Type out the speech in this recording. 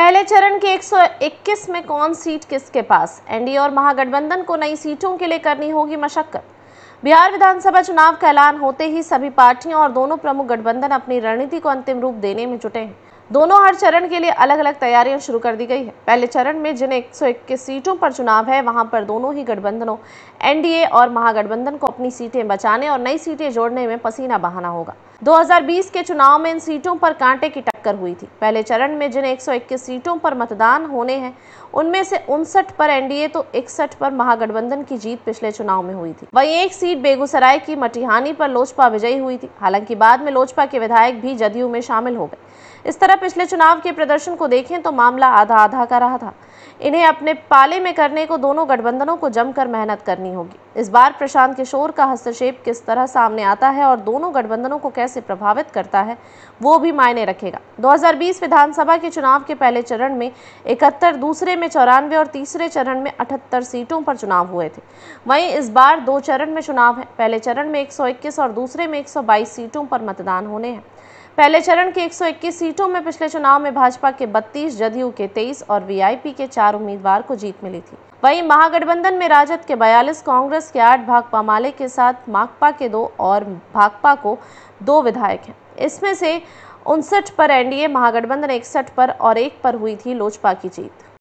पहले चरण के 121 में कौन सीट किसके पास? एनडीए और महागठबंधन को नई सीटों के लिए करनी होगी मशक्कत। बिहार विधानसभा चुनाव का ऐलान होते ही सभी पार्टियों और दोनों प्रमुख गठबंधन अपनी रणनीति को अंतिम रूप देने में जुटे हैं। दोनों हर चरण के लिए अलग अलग तैयारियां शुरू कर दी गई है। पहले चरण में जिन 121 सीटों पर चुनाव है, वहां पर दोनों ही गठबंधनों एनडीए और महागठबंधन को अपनी सीटें बचाने और नई सीटें जोड़ने में पसीना बहाना होगा। 2020 के चुनाव में इन सीटों पर कांटे की टक्कर हुई थी। पहले चरण में जिन 121 सीटों पर मतदान होने हैं, उनमें से 59 पर एनडीए तो 61 पर महागठबंधन की जीत पिछले चुनाव में हुई थी। वहीं एक सीट बेगूसराय की मटिहानी पर लोजपा विजयी हुई थी। हालांकि बाद में लोजपा के विधायक भी जदयू में शामिल हो गए। इस तरह पिछले चुनाव के प्रदर्शन को देखें तो मामला आधा आधा का रहा था। इन्हें अपने पाले में करने को दोनों गठबंधनों को जमकर मेहनत करनी होगी। इस बार प्रशांत किशोर का हस्तक्षेप किस तरह सामने आता है और दोनों गठबंधनों को कैसे प्रभावित करता है, वो भी मायने रखेगा। 2020 विधानसभा के चुनाव के पहले चरण में 71, दूसरे में 94 और तीसरे चरण में 78 सीटों पर चुनाव हुए थे। वहीं इस बार 2 चरण में चुनाव है। पहले चरण में 121 और दूसरे में 122 सीटों पर मतदान होने हैं। पहले चरण के 121 सीटों में पिछले चुनाव में भाजपा के 32, जदयू के 23 और वीआईपी के 4 उम्मीदवार को जीत मिली थी। वहीं महागठबंधन में राजद के 42, कांग्रेस के 8, भाकपा माले के 7, माकपा के 2 और भाकपा को 2 विधायक हैं। इसमें से 59 पर एनडीए, महागठबंधन 61 पर और 1 पर हुई थी लोजपा की जीत।